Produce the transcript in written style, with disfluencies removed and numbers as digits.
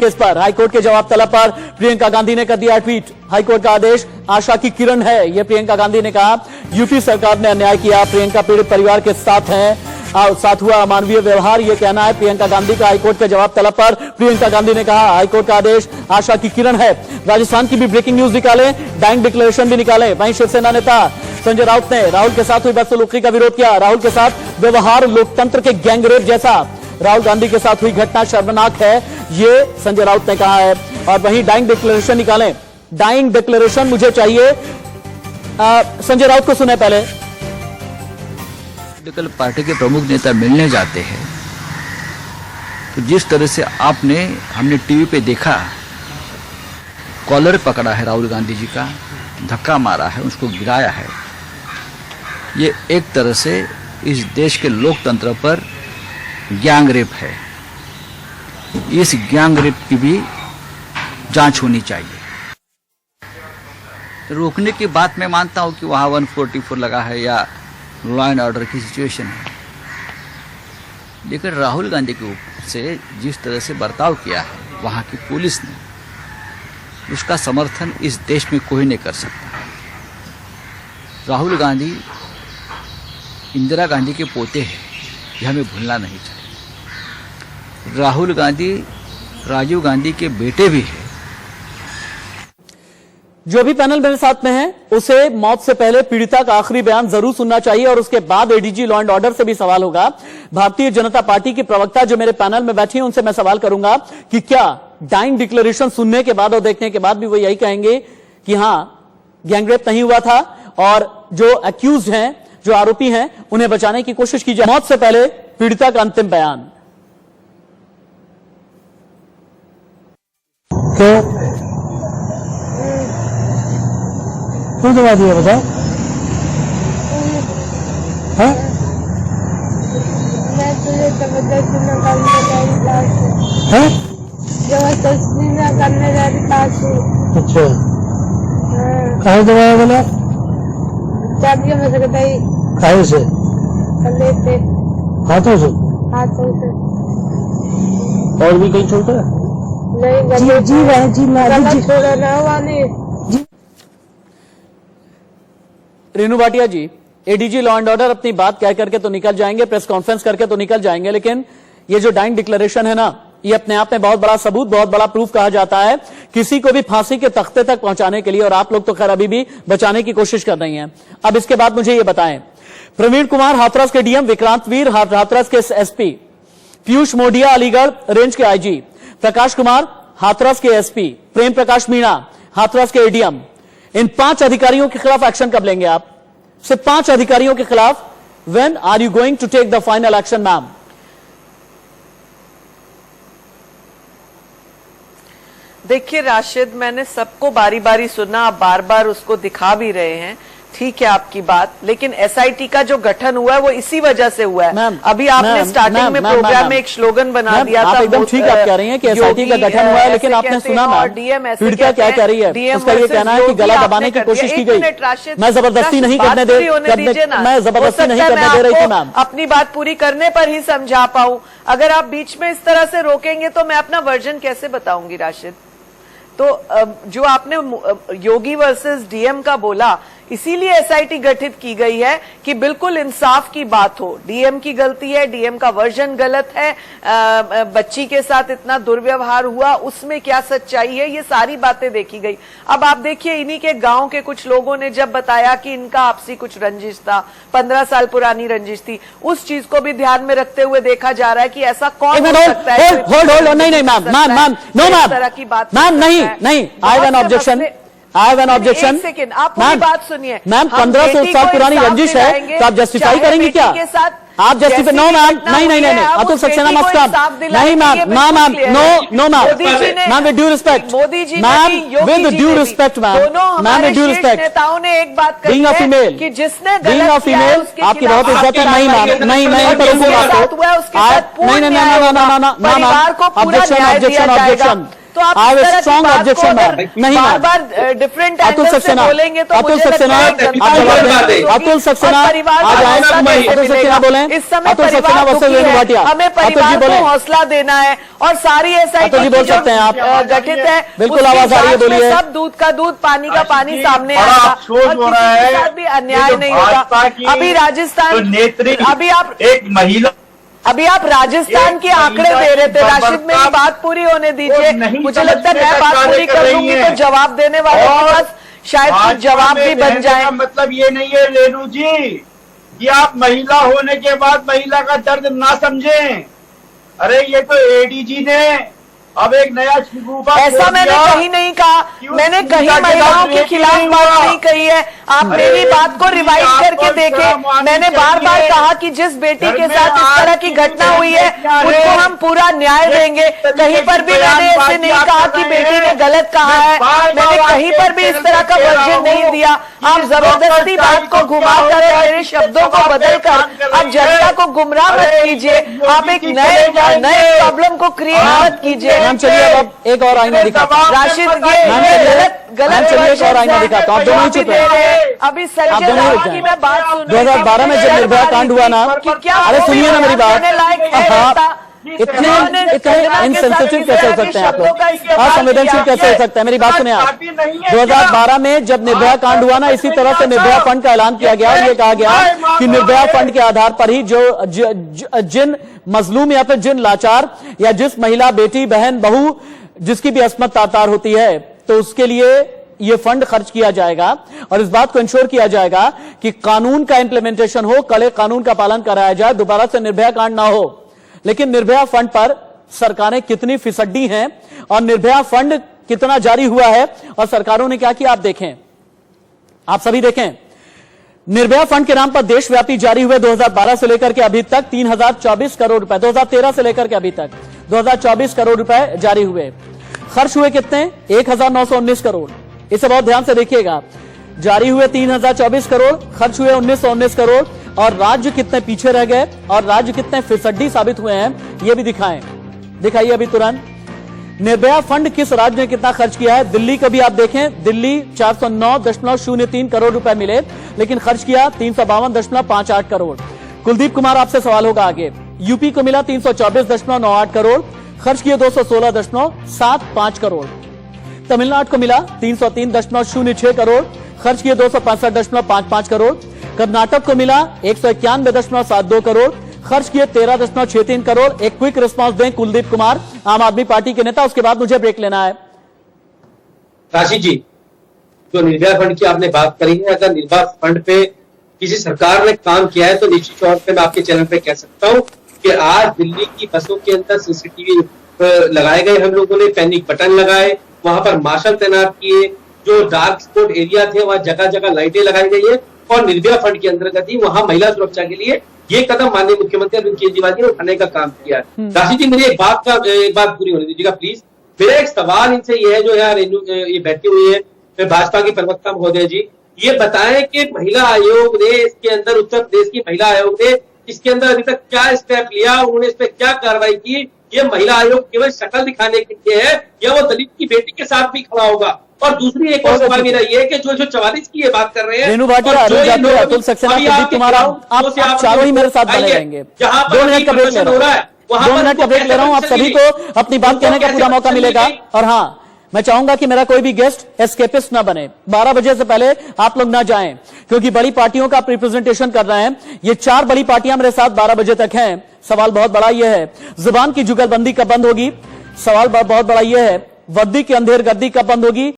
Case पर। High court के जवाब तलब पर प्रियंका गांधी ने कर दिया ट्वीट। हाईकोर्ट का आदेश आशा की किरण है, यह प्रियंका गांधी ने कहा। यूपी सरकार ने अन्याय किया, प्रियंका पीड़ित परिवार के साथ हुआ अमानवीय व्यवहार, यह कहना है प्रियंका गांधी का। हाईकोर्ट के जवाब तलब पर प्रियंका गांधी ने कहा, हाईकोर्ट का आदेश आशा की किरण है। राजस्थान की भी ब्रेकिंग न्यूज निकाले, डाइंग डिक्लेरेशन भी निकाले। वहीं शिवसेना नेता संजय राउत ने राहुल के साथ हुई बदसलूकी का विरोध किया। राहुल के साथ व्यवहार लोकतंत्र के गैंगरेप जैसा। राहुल गांधी के साथ हुई घटना शर्मनाक है, ये संजय राउत ने कहा है। और वहीं डाइंग डिक्लेरेशन निकालें, डाइंग डिक्लेरेशन मुझे चाहिए। संजय राउत को सुने पहले। पॉलिटिकल पार्टी के प्रमुख नेता मिलने जाते हैं तो जिस तरह से हमने टीवी पे देखा, कॉलर पकड़ा है राहुल गांधी जी का, धक्का मारा है, उसको गिराया है, ये एक तरह से इस देश के लोकतंत्र पर गैंगरेप है। इस गैंगरेप की भी जांच होनी चाहिए। रोकने की बात मैं मानता हूं कि वहां 144 लगा है या लॉ एंड ऑर्डर की सिचुएशन है, लेकिन राहुल गांधी के ऊपर से जिस तरह से बर्ताव किया है वहां की पुलिस ने, उसका समर्थन इस देश में कोई नहीं कर सकता। राहुल गांधी इंदिरा गांधी के पोते हैं, यह हमें भूलना नहीं चाहिए। राहुल गांधी राजीव गांधी के बेटे भी हैं। जो भी पैनल मेरे साथ में है, उसे मौत से पहले पीड़िता का आखिरी बयान जरूर सुनना चाहिए और उसके बाद एडीजी लॉ एंड ऑर्डर से भी सवाल होगा। भारतीय जनता पार्टी की प्रवक्ता जो मेरे पैनल में बैठी हैं, उनसे मैं सवाल करूंगा कि क्या डाइंग डिक्लेरेशन सुनने के बाद और देखने के बाद भी वो यही कहेंगे कि हां, गैंगरेप नहीं हुआ था और जो अक्यूज्ड हैं, जो आरोपी हैं, उन्हें बचाने की कोशिश की जाए। मौत से पहले पीड़िता का अंतिम बयान। क्यों दबा दिया बताओ? हाँ? मैं तुझे जबरदस्ती न करने वाली बात है। हाँ? जबरदस्ती न करने वाली बात है। अच्छा, हाँ। कहाँ दबाया बोला? चाबियों में से कटाई। कहाँ से? गले पे। हाथों से? हाथों से। और भी कहीं छोटा है? नहीं, गले जी भाई जी, गला छोड़ा ना हुआ नहीं। रेणु भाटिया जी, एडीजी लॉ एंड ऑर्डर अपनी बात कह करके तो निकल जाएंगे, प्रेस कॉन्फ्रेंस करके तो निकल जाएंगे, लेकिन ये जो डाइंग डिक्लेरेशन है ना, ये अपने आप में बहुत बड़ा सबूत, बहुत बड़ा प्रूफ कहा जाता है किसी को भी फांसी के तख्ते तक पहुंचाने के लिए। और आप लोग तो खैर अभी भी बचाने की कोशिश कर रही हैं। अब इसके बाद मुझे ये बताएं, प्रवीण कुमार हाथरस के डीएम, विक्रांत वीर हाथरस के एसपी, पीयूष मोडिया अलीगढ़ रेंज के आईजी, प्रकाश कुमार हाथरस के एसपी, प्रेम प्रकाश मीणा हाथरस के एडीएम, इन 5 अधिकारियों के खिलाफ एक्शन कब लेंगे आप? सिर्फ 5 अधिकारियों के खिलाफ। When are you going to take the final action ma'am? देखिए राशिद, मैंने सबको बारी बारी सुना, आप बार बार उसको दिखा भी रहे हैं, ठीक है आपकी बात, लेकिन एसआईटी का जो गठन हुआ है वो इसी वजह से हुआ है। अभी आपने स्टार्टिंग में प्रोग्राम में एक स्लोगन बना दिया था। एकदम ठीक आप कह रही हैं कि एसआईटी का गठन हुआ है, लेकिन आपने सुना मैम पीड़िता क्या कह रही है? उसका ये कहना है कि गला दबाने की कोशिश की गई। मैं जबरदस्ती नहीं करने दे रही थी मैम। अपनी बात पूरी करने पर ही समझा पाऊं। अगर आप बीच में इस तरह से रोकेंगे तो मैं अपना वर्जन कैसे बताऊंगी राशिद? तो जो आपने योगी वर्सेस डीएम का बोला, इसीलिए एसआईटी गठित की गई है कि बिल्कुल इंसाफ की बात हो। डीएम की गलती है, डीएम का वर्जन गलत है, बच्ची के साथ इतना दुर्व्यवहार हुआ, उसमें क्या सच्चाई है, ये सारी बातें देखी गई। अब आप देखिए, इन्हीं के गांव के कुछ लोगों ने जब बताया कि इनका आपसी कुछ रंजिश था, 15 साल पुरानी रंजिश थी, उस चीज को भी ध्यान में रखते हुए देखा जा रहा है कि ऐसा कौन हो सकता है। नहीं मैम, नो मैम, तरह की बात मैम, नहीं, I have an objection. I have an objection. Second, आप पूरी बात सुनिए। मैम, 1500 साल पुरानी रंजिश है, तो आप जस्टिफाई करेंगी क्या? आप जस्टिफाई? नो मैम, नहीं, अतुल सक्सेना मस्ट कम। नहीं ma'am, no ma'am, with due respect ma'am, with due respect ma'am, with due respect. नेताओं ने एक बात कही बीइंग अ फीमेल, कि जिसने बीइंग अ फीमेल आपकी बहुत इज्जत है। नहीं मैम, नहीं, ऑब्जेक्शन, तो आप I have इस a तरह की strong बात को objection, अगर ma'am. नहीं, बार ma'am. बार डिफरेंट अतुल एंगल से सक्सेना, बोलेंगे तो अतुल मुझे सक्सेना, लगता है जनता आप जवाब को दें। महसूस होगी अतुल सक्सेना, और परिवार को आज आए, हौसला कैसे अतुल सक्सेना मिलेगा? बोलें। इस समय अतुल सक्सेना परिवार वर्सेस दुखी रेणु है, भाटिया। हमें अतुल जी परिवार बोलें। को हौसला देना है और सारी अतुल जी एसआईटी बोल सकते हैं आप। गठित है, बिल्कुल उसकी आवाज आ रही है, जांच में बोलिए। सब दूध का दूध, पानी का पानी सामने बड़ा आएगा अफसोस और हो रहा किसी है के साथ भी अन्याय कि जो नहीं होगा। भाजपा की अभी राजस्थान, जो नेत्री अभी आप एक महिला, अभी आप राजस्थान एक के आंकड़े महिला दे रहे की थे। राशिद, बर्बरता मेरी बात पूरी होने वो दीजिए। नहीं मुझे लगता है समझने मैं का बात पूरी कार्य कर कर लूंगी रही तो हैं। जवाब देने वालों के और पास शायद कुछ भाजपा जवाब में भी बन रहने जाए। का मतलब ये नहीं है रेणु जी कि आप महिला होने के बाद महिला का दर्द ना समझें। अरे ये तो एडीजी ने अब एक नया शिगुफा ऐसा खोल मैंने दिया कहीं नहीं कहा, कि उस मैंने कहीं महिला के महिलाओं साथ के रेप खिलाफ नहीं बात हुआ। नहीं कही है। आप अरे मेरी बात को जी, रिवाइज करके आपको देखें। शर्म आनी मैंने बार बार चाहिए। कहा कि जिस बेटी घर के में साथ इस आज तरह की की घटना जो हुई है बेटियां उनको हैं, हम पूरा न्याय देंगे। कहीं पर भी मैंने ऐसे नहीं कहा कि बेटी ने गलत कहा है, मैंने कहीं पर भी इस तरह का वर्जन नहीं दिया। आप जबरदस्ती बात को घुमा कर मेरे शब्दों को बदल कर आप जनता को गुमराह मत कीजिए। आप एक नए प्रॉब्लम को क्रिएट मत कीजिए। मैम चलिए अब एक और आईना दिखाता हूं। राशिद, मैम ये चलिए, गलत मैम चलिए एक और आईना है। दिखाता हूं। आप दोनों ही चुप हैं। अभी आप संजय दोनों ही राउत रुक की जाएं। मैं बात सुन रही थी। 2012 में जब निर्भया कांड हुआ ना, कि क्या अरे सुनिए ना मेरी बात। कहने लायक है हाँ, ऐसा? इतने इन्होंने इनसेंसिटिव कैसे हो सकते हैं आप लोग? असंवेदनशील कैसे हो सकते हैं? मेरी बात सुने आप। 2012 में जब निर्भया कांड हुआ ना, इसी तरह से निर्भया फंड का ऐलान किया गया और ये कहा गया कि निर्भया फंड के आधार पर ही जिन मजलूम या फिर जिन लाचार या जिस महिला, बेटी, बहन, बहू जिसकी भी अस्मत तातार होती है तो उसके लिए ये फंड खर्च किया जाएगा और इस बात को इंश्योर किया जाएगा कि कानून का इंप्लीमेंटेशन हो, कड़े कानून का पालन कराया जाए, दोबारा से निर्भया कांड ना हो। लेकिन निर्भया फंड पर सरकारें कितनी फिसड्डी हैं और निर्भया फंड कितना जारी हुआ है और सरकारों ने क्या किया, आप देखें, आप सभी देखें। निर्भया फंड के नाम पर देशव्यापी जारी हुए 2012 से लेकर के अभी तक 3024 करोड़ रुपए, 2013 से लेकर के अभी तक 2024 करोड़ रुपए जारी हुए। खर्च हुए कितने? 1919 करोड़। इसे बहुत ध्यान से देखिएगा। जारी हुए 3024 करोड़, खर्च हुए 1919 करोड़ और राज्य कितने पीछे रह गए और राज्य कितने फिसड्डी साबित हुए हैं ये भी दिखाएं। दिखाइए अभी तुरंत। निर्भया फंड किस राज्य ने कितना खर्च किया है? दिल्ली को भी आप देखें, दिल्ली 409.03 करोड़ रुपए मिले लेकिन खर्च किया 352.58 करोड़। कुलदीप कुमार, आपसे सवाल होगा आगे। यूपी को मिला 324.98 करोड़, खर्च किए 216.75 करोड़। तमिलनाडु को मिला 303.06 करोड़, खर्च किए 265.55 करोड़। कर्नाटक को मिला 191.72 करोड़, खर्च किए 13.63 करोड़। एक क्विक रिस्पांस दें कुलदीप कुमार, आम आदमी पार्टी के नेता, उसके बाद मुझे ब्रेक लेना है। राशि जी, जो निर्भया फंड की आपने बात करी है, अगर निर्भया फंड पे किसी सरकार ने काम किया है तो निश्चित तौर पे मैं आपके चैनल पे कह सकता हूँ कि आज दिल्ली की बसों के अंदर सीसीटीवी लगाए गए, हम लोगों ने पैनिक बटन लगाए, वहां पर मार्शल तैनात किए, जो डार्क स्पॉट एरिया थे वहां जगह जगह लाइटें लगाई गई है और निर्भया फंड के अंतर्गत ही वहां महिला सुरक्षा के लिए ये कदम माननीय मुख्यमंत्री अरविंद केजरीवाल जी ने उठाने का काम किया है। राशि जी, मेरी एक बात पूरी होने दीजिएगा प्लीज। मेरा एक सवाल इनसे ये है, जो यार ये बैठे हुए हैं भाजपा के प्रवक्ता महोदय जी, ये बताएं कि महिला आयोग ने इसके अंदर, उत्तर प्रदेश की महिला आयोग ने इसके अंदर अभी तक क्या स्टेप लिया, उन्होंने इस पर क्या कार्रवाई की? ये महिला आयोग केवल शक्ल दिखाने के लिए है या वो दलित की बेटी के साथ भी खड़ा होगा? और दूसरी एक और सवाल मेरा ये है कि जो 44 की ये बात कर रहे हैं, रेणु भाटिया, अतुल सक्सेना, कुलदीप कुमार, आप चारों ही मेरे साथ बने रहेंगे। 2 मिनट का ब्रेक ले रहा हूं, 2 मिनट का ब्रेक ले रहा हूं। आप सभी को अपनी बात कहने का पूरा मौका मिलेगा और हाँ, मैं चाहूंगा कि मेरा कोई भी गेस्ट एस्केपिस्ट ना बने। 12 बजे से पहले आप लोग ना जाएं क्योंकि बड़ी पार्टियों का आप रिप्रेजेंटेशन कर रहे हैं। ये 4 बड़ी पार्टियां मेरे साथ 12 बजे तक हैं। सवाल बहुत बड़ा यह है, जुबान की जुगलबंदी कब बंद होगी? सवाल बहुत बड़ा यह है, वर्दी की अंधेरगर्दी कब बंद होगी?